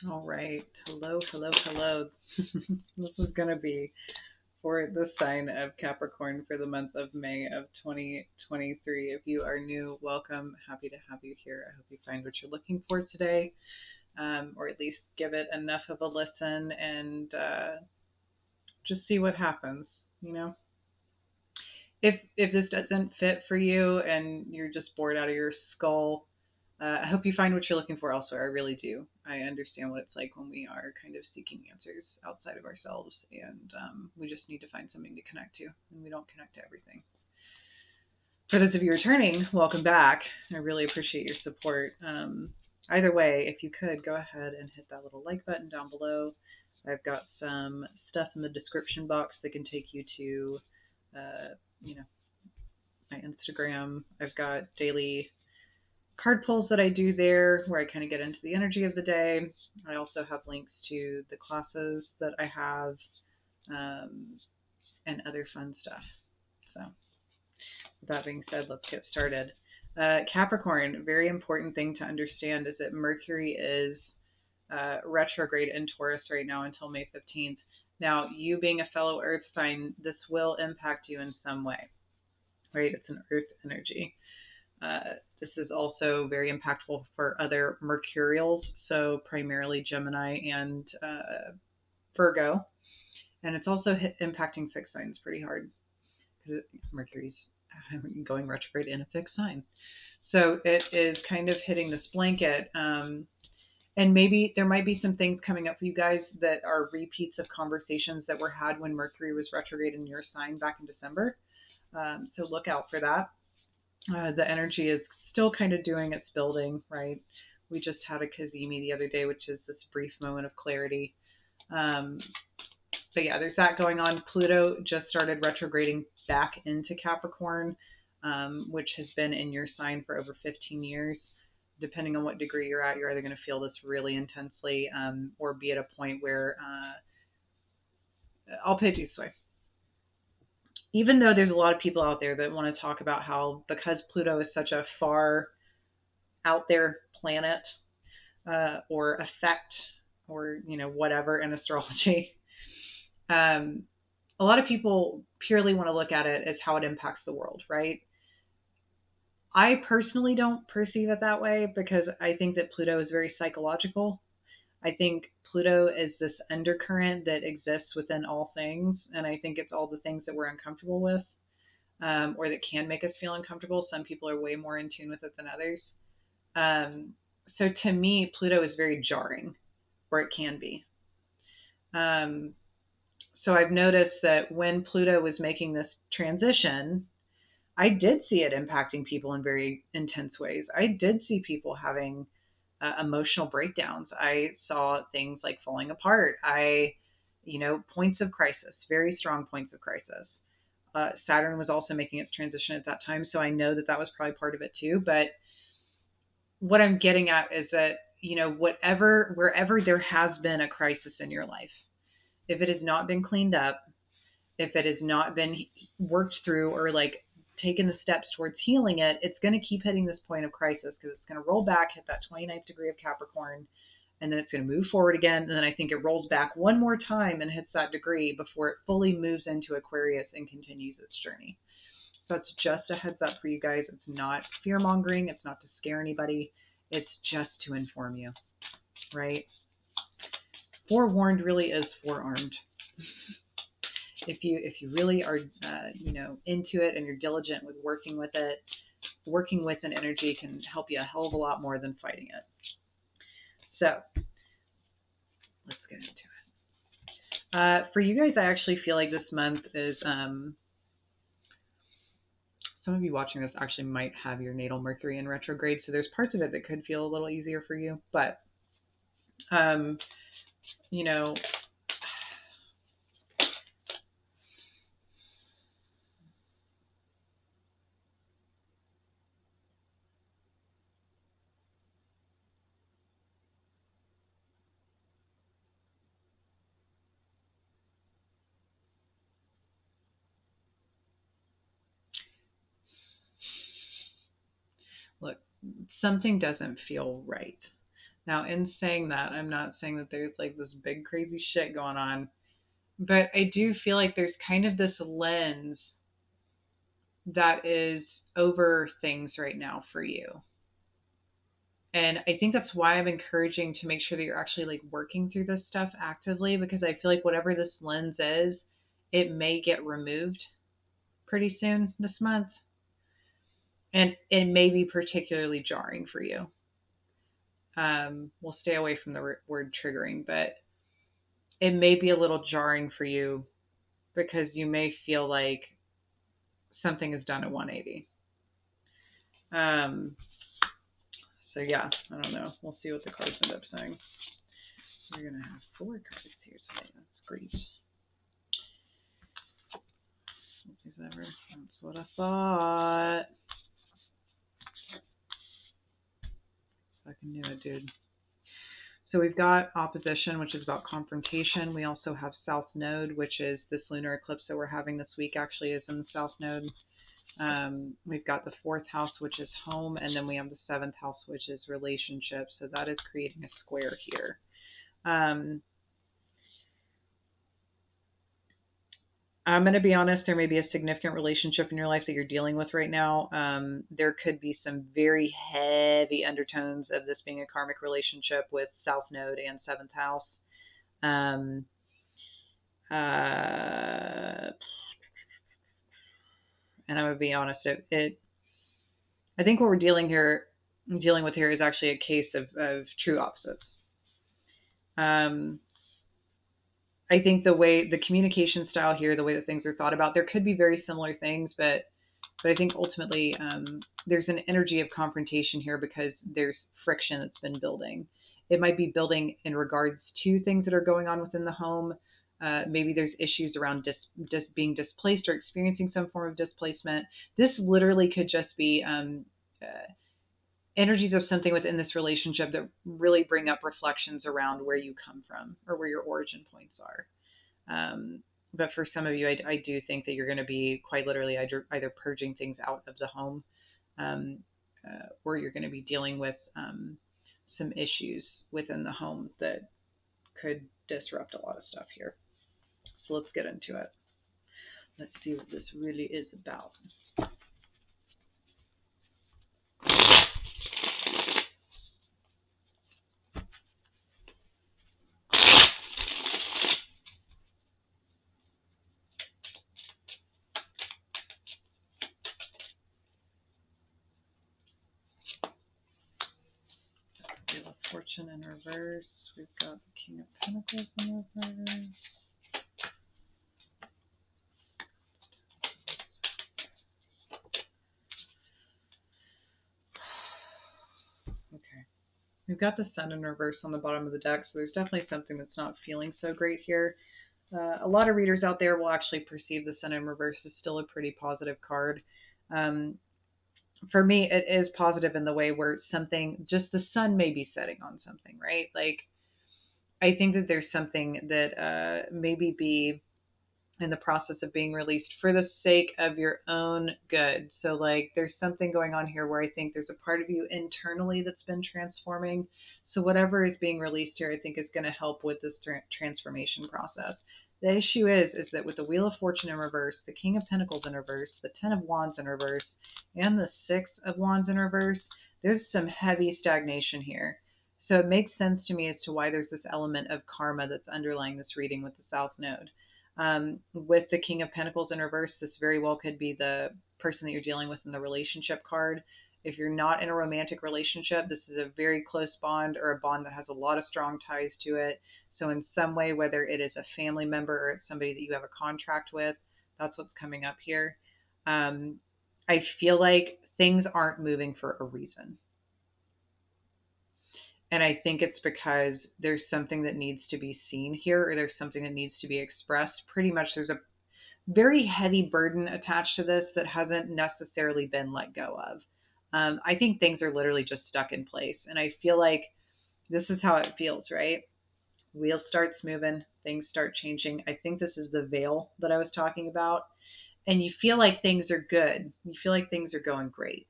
All right. Hello, hello, hello. This is going to be for the sign of Capricorn for the month of May of 2023. If you are new, welcome. Happy to have you here. I hope you find what you're looking for today, or at least give it enough of a listen and just see what happens. You know, if this doesn't fit for you and you're just bored out of your skull, I hope you find what you're looking for elsewhere. I really do. I understand what it's like when we are kind of seeking answers outside of ourselves, and we just need to find something to connect to, and we don't connect to everything. For those of you returning, welcome back. I really appreciate your support. Either way, if you could, go ahead and hit that little like button down below. I've got some stuff in the description box that can take you to, you know, my Instagram. I've got daily card pulls that I do there where I kind of get into the energy of the day. I also have links to the classes that I have and other fun stuff. So with that being said, let's get started. Capricorn, very important thing to understand is that Mercury is retrograde in Taurus right now until May 15th. Now, you being a fellow Earth sign, this will impact you in some way, right? It's an Earth energy. This is also very impactful for other Mercurials, so primarily Gemini and Virgo. And it's also impacting fixed signs pretty hard because Mercury's going retrograde in a fixed sign. So it is kind of hitting this blanket. And maybe there might be some things coming up for you guys that are repeats of conversations that were had when Mercury was retrograde in your sign back in December. So look out for that. The energy is still kind of doing its building, right? We just had a Kazemi the other day, which is this brief moment of clarity. But yeah, there's that going on. Pluto just started retrograding back into Capricorn, which has been in your sign for over 15 years. Depending on what degree you're at, you're either going to feel this really intensely or be at a point where I'll put it this way. Even though there's a lot of people out there that want to talk about how because Pluto is such a far out there planet or effect or, you know, whatever in astrology, a lot of people purely want to look at it as how it impacts the world, right? I personally don't perceive it that way because I think that Pluto is very psychological. I think Pluto is this undercurrent that exists within all things, and I think it's all the things that we're uncomfortable with or that can make us feel uncomfortable. Some people are way more in tune with it than others. So to me, Pluto is very jarring, or it can be. So I've noticed that when Pluto was making this transition, I did see it impacting people in very intense ways. I did see people having emotional breakdowns. I saw things like falling apart. Points of crisis, very strong points of crisis. Saturn was also making its transition at that time, so I know that that was probably part of it too. But what I'm getting at is that, you know, wherever there has been a crisis in your life, if it has not been cleaned up, if it has not been worked through or like taken the steps towards healing it, it's going to keep hitting this point of crisis because it's going to roll back, hit that 29th degree of Capricorn, and then it's going to move forward again. And then I think it rolls back one more time and hits that degree before it fully moves into Aquarius and continues its journey. So it's just a heads up for you guys. It's not fear mongering. It's not to scare anybody. It's just to inform you, right? Forewarned really is forearmed. If you really are, into it and you're diligent with working with it, working with an energy can help you a hell of a lot more than fighting it. So let's get into it. For you guys, I actually feel like this month is, some of you watching this actually might have your natal Mercury in retrograde, so there's parts of it that could feel a little easier for you, but, look, something doesn't feel right. Now, in saying that, I'm not saying that there's like this big crazy shit going on, but I do feel like there's kind of this lens that is over things right now for you. And I think that's why I'm encouraging to make sure that you're actually like working through this stuff actively, because I feel like whatever this lens is, it may get removed pretty soon this month. And it may be particularly jarring for you. We'll stay away from the word triggering, but it may be a little jarring for you because you may feel like something is done at 180. Um, so yeah, I don't know. We'll see what the cards end up saying. We're gonna have 4 cards here today. That's great. Ever. That's what I thought. Fucking knew it, dude. So we've got opposition, which is about confrontation. We also have South Node, which is this lunar eclipse that we're having this week actually is in the South Node. We've got the 4th house, which is home, and then we have the 7th house, which is relationships. So that is creating a square here. I'm going to be honest, there may be a significant relationship in your life that you're dealing with right now. There could be some very heavy undertones of this being a karmic relationship with South Node and 7th house. And I'm going to be honest, I think what we're dealing with here is actually a case of true opposites. I think the communication style here, the way that things are thought about, there could be very similar things, but I think ultimately there's an energy of confrontation here because there's friction that's been building. It might be building in regards to things that are going on within the home. Maybe there's issues around being displaced or experiencing some form of displacement. This literally could just be energies of something within this relationship that really bring up reflections around where you come from or where your origin points are. But for some of you, I do think that you're going to be quite literally either purging things out of the home or you're going to be dealing with some issues within the home that could disrupt a lot of stuff here. So let's get into it. Let's see what this really is about. Wheel of Fortune in reverse. We've got the King of Pentacles in reverse. Okay. We've got the Sun in reverse on the bottom of the deck, so there's definitely something that's not feeling so great here. A lot of readers out there will actually perceive the Sun in reverse as still a pretty positive card. For me, it is positive in the way where something, just the sun may be setting on something, right? Like, I think that there's something that maybe be in the process of being released for the sake of your own good. So like there's something going on here where I think there's a part of you internally that's been transforming. So whatever is being released here, I think is going to help with this transformation process. The issue is that with the Wheel of Fortune in reverse, the King of Pentacles in reverse, the Ten of Wands in reverse, and the Six of Wands in reverse, there's some heavy stagnation here. So it makes sense to me as to why there's this element of karma that's underlying this reading with the South Node. With the King of Pentacles in reverse, this very well could be the person that you're dealing with in the relationship card. If you're not in a romantic relationship, this is a very close bond or a bond that has a lot of strong ties to it. So in some way, whether it is a family member or it's somebody that you have a contract with, that's what's coming up here. I feel like things aren't moving for a reason. And I think it's because there's something that needs to be seen here, or there's something that needs to be expressed. Pretty much there's a very heavy burden attached to this that hasn't necessarily been let go of. I think things are literally just stuck in place. And I feel like this is how it feels, right? Wheel starts moving, things start changing. I think this is the veil that I was talking about. And you feel like things are good. You feel like things are going great.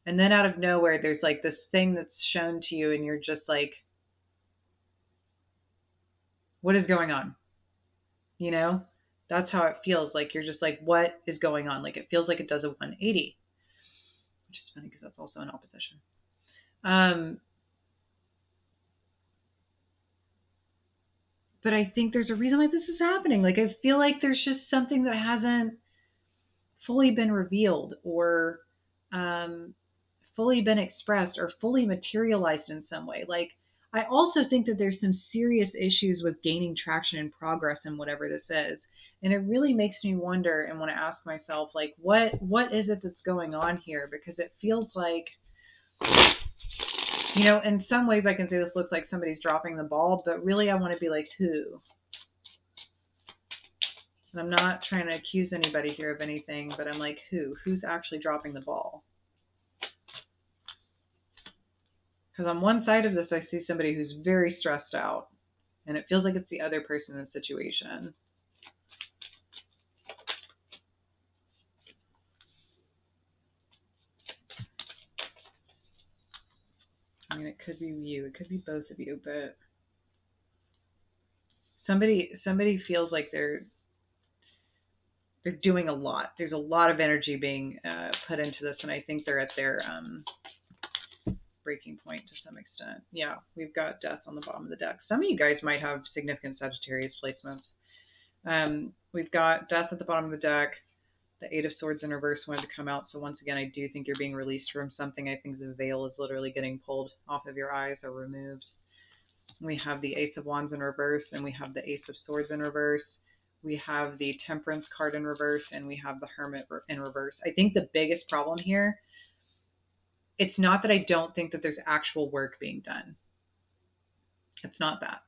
And then out of nowhere, there's like this thing that's shown to you, and you're just like, what is going on? You know, that's how it feels. Like you're just like, what is going on? Like it feels like it does a 180, which is funny because that's also an opposition. But I think there's a reason why this is happening. Like I feel like there's just something that hasn't fully been revealed or um, fully been expressed or fully materialized in some way. Like I also think that there's some serious issues with gaining traction and progress in whatever this is. And it really makes me wonder and want to ask myself, like, what is it that's going on here? Because it feels like, you know, in some ways I can say this looks like somebody's dropping the ball, but really I want to be like, who? And I'm not trying to accuse anybody here of anything, but I'm like, who? Who's actually dropping the ball? Because on one side of this, I see somebody who's very stressed out, and it feels like it's the other person in the situation. I mean, it could be you, it could be both of you, but somebody feels like they're doing a lot. There's a lot of energy being put into this, and I think they're at their breaking point to some extent. Yeah, we've got death on the bottom of the deck. Some of you guys might have significant Sagittarius placements. We've got death at the bottom of the deck. The Eight of Swords in reverse wanted to come out. So once again, I do think you're being released from something. I think the veil is literally getting pulled off of your eyes or removed. We have the Ace of Wands in reverse, and we have the Ace of Swords in reverse. We have the Temperance card in reverse, and we have the Hermit in reverse. I think the biggest problem here, it's not that I don't think that there's actual work being done. It's not that.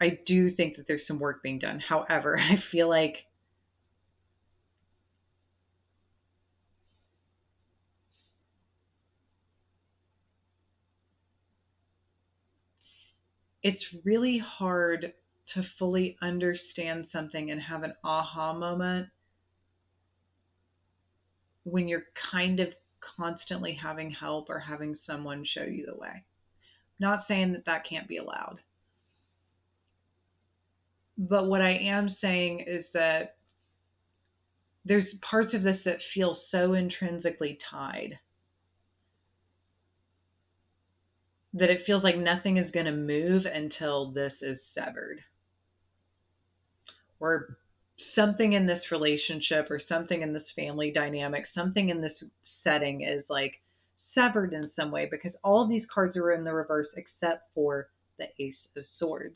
I do think that there's some work being done. However, I feel like it's really hard to fully understand something and have an aha moment when you're kind of constantly having help or having someone show you the way. Not saying that that can't be allowed. But what I am saying is that there's parts of this that feel so intrinsically tied that it feels like nothing is going to move until this is severed. Or something in this relationship or something in this family dynamic, something in this setting is like severed in some way, because all of these cards are in the reverse except for the Ace of Swords.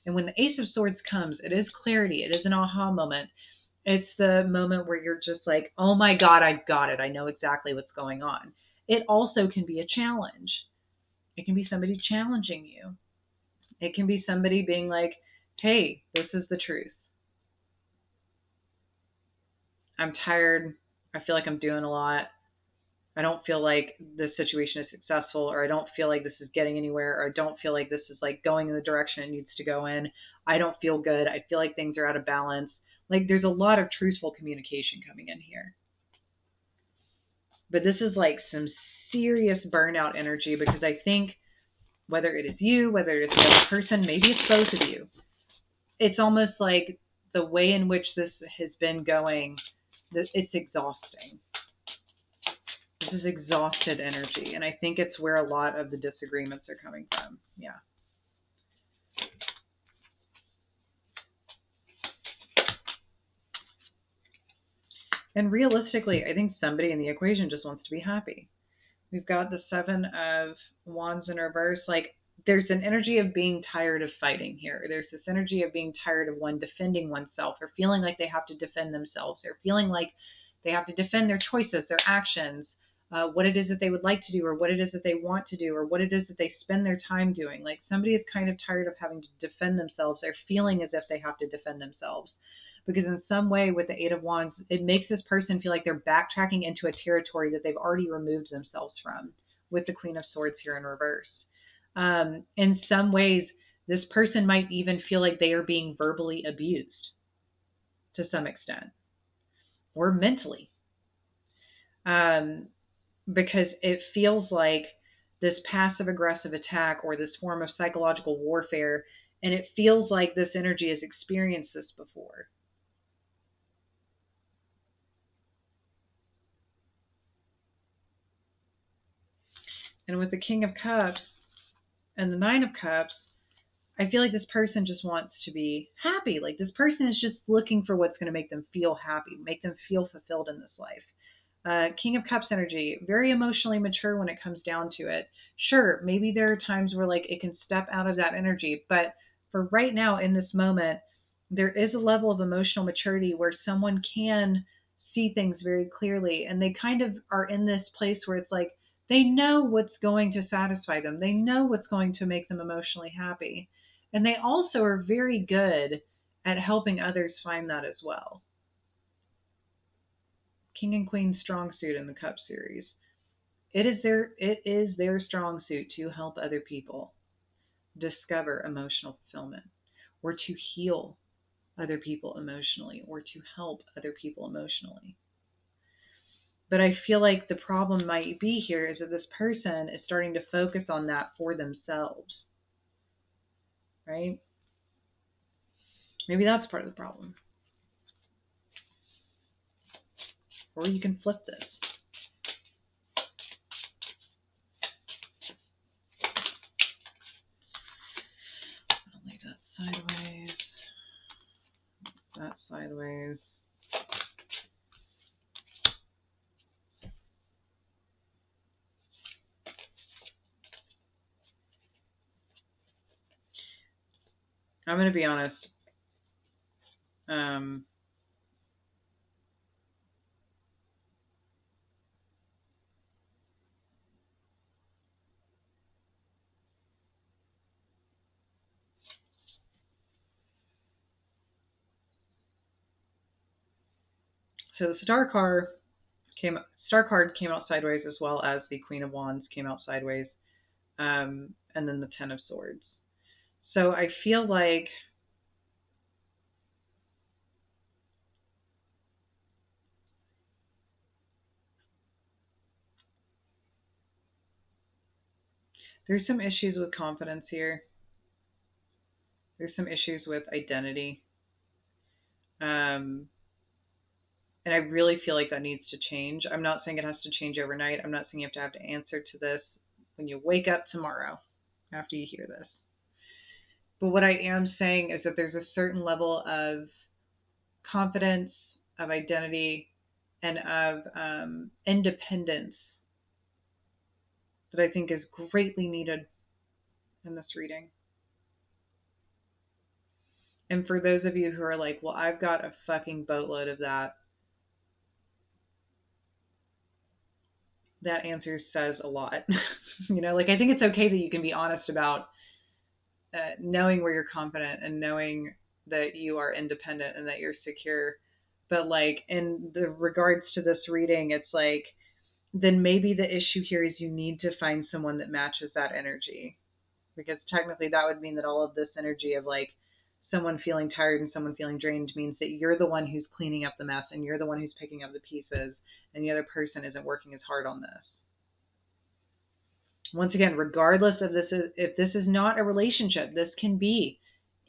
And when the Ace of Swords comes, it is clarity. It is an aha moment. It's the moment where you're just like, oh my God, I got it. I know exactly what's going on. It also can be a challenge. It can be somebody challenging you. It can be somebody being like, hey, this is the truth. I'm tired. I feel like I'm doing a lot. I don't feel like this situation is successful, or I don't feel like this is getting anywhere, or I don't feel like this is like going in the direction it needs to go in. I don't feel good. I feel like things are out of balance. Like there's a lot of truthful communication coming in here. But this is like some serious burnout energy, because I think whether it is you, whether it's the other person, maybe it's both of you, it's almost like the way in which this has been going, it's exhausting. This is exhausted energy, and I think it's where a lot of the disagreements are coming from. Yeah. And realistically, I think somebody in the equation just wants to be happy. We've got the Seven of Wands in reverse. Like, there's an energy of being tired of fighting here. There's this energy of being tired of one defending oneself, or feeling like they have to defend themselves, or feeling like they have to defend their choices, their actions, what it is that they would like to do, or what it is that they want to do, or what it is that they spend their time doing. Like somebody is kind of tired of having to defend themselves. They're feeling as if they have to defend themselves. Because in some way with the Eight of Wands, it makes this person feel like they're backtracking into a territory that they've already removed themselves from, with the Queen of Swords here in reverse. In some ways, this person might even feel like they are being verbally abused to some extent, or mentally. because it feels like this passive aggressive attack or this form of psychological warfare, and it feels like this energy has experienced this before. And with the King of Cups and the Nine of Cups, I feel like this person just wants to be happy. Like this person is just looking for what's going to make them feel happy, make them feel fulfilled in this life. King of Cups energy, very emotionally mature when it comes down to it. Sure, maybe there are times where like it can step out of that energy, but for right now in this moment, there is a level of emotional maturity where someone can see things very clearly, and they kind of are in this place where it's like they know what's going to satisfy them. They know what's going to make them emotionally happy. And they also are very good at helping others find that as well. King and Queen strong suit in the Cup series. It is their strong suit to help other people discover emotional fulfillment, or to heal other people emotionally, or to help other people emotionally. But I feel like the problem might be here is that this person is starting to focus on that for themselves, right? Maybe that's part of the problem. Or you can flip this. I'll leave that sideways. That sideways. I'm going to be honest. Um, so the Star card came out sideways, as well as the Queen of Wands came out sideways, and then the Ten of Swords. So I feel like there's some issues with confidence here. There's some issues with identity. And I really feel like that needs to change. I'm not saying it has to change overnight. I'm not saying you have to answer to this when you wake up tomorrow after you hear this. But what I am saying is that there's a certain level of confidence, of identity, and of independence that I think is greatly needed in this reading. And for those of you who are like, well, I've got a fucking boatload of that, that answer says a lot. Like I think it's okay that you can be honest about knowing where you're confident and knowing that you are independent and that you're secure. But like in the regards to this reading, it's like, then maybe the issue here is you need to find someone that matches that energy. Because technically that would mean that all of this energy of like someone feeling tired and someone feeling drained means that you're the one who's cleaning up the mess and you're the one who's picking up the pieces and the other person isn't working as hard on this. Once again, regardless of if this is not a relationship, this can be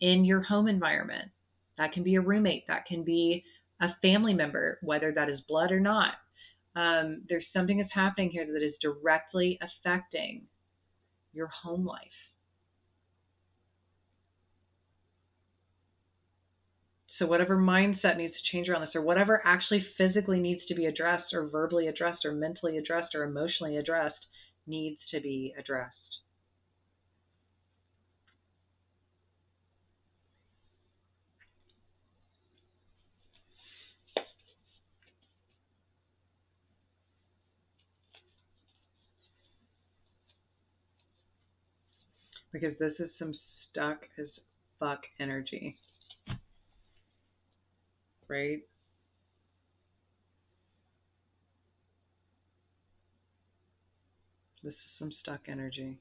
in your home environment. That can be a roommate. That can be a family member, whether that is blood or not. There's something that's happening here that is directly affecting your home life. So whatever mindset needs to change around this, or whatever actually physically needs to be addressed, or verbally addressed, or mentally addressed, or emotionally addressed, needs to be addressed. Because this is some stuck as fuck energy. Right? This is some stuck energy.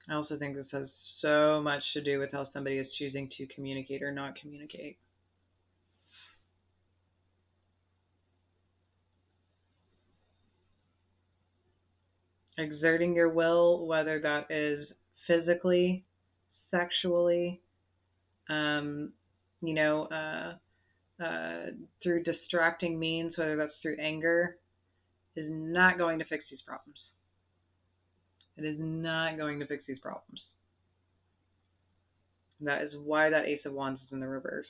I also think this has so much to do with how somebody is choosing to communicate or not communicate. Exerting your will, whether that is physically, sexually, um, you know, through distracting means, whether that's through anger, is not going to fix these problems. It is not going to fix these problems. That is why that Ace of Wands is in the reverse.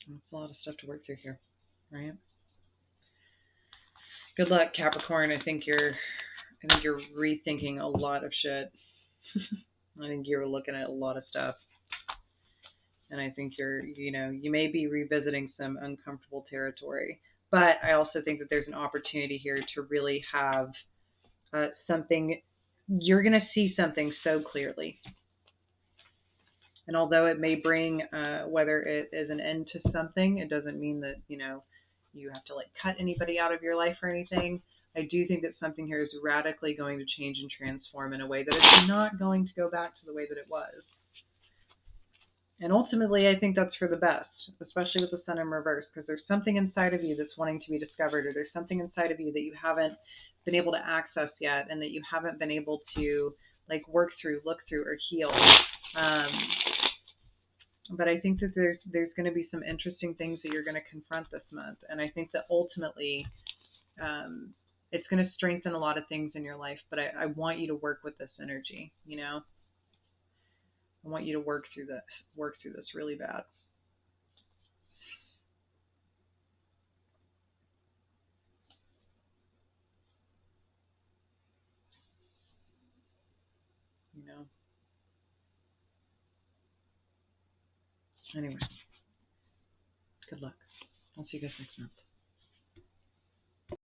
That's a lot of stuff to work through here, right? Good luck, Capricorn. I think you're rethinking a lot of shit. I think you're looking at a lot of stuff. And I think you may be revisiting some uncomfortable territory. But I also think that there's an opportunity here to really have something, you're going to see something so clearly. And although it may bring, whether it is an end to something, it doesn't mean that, you have to like cut anybody out of your life or anything. I do think that something here is radically going to change and transform in a way that it's not going to go back to the way that it was. And ultimately, I think that's for the best, especially with the Sun in reverse, because there's something inside of you that's wanting to be discovered, or there's something inside of you that you haven't been able to access yet, and that you haven't been able to like work through, look through, or heal. But I think that there's going to be some interesting things that you're going to confront this month, and I think that ultimately it's going to strengthen a lot of things in your life. But I want you to work with this energy, I want you to work through this really bad. Anyway, good luck. I'll see you guys next month.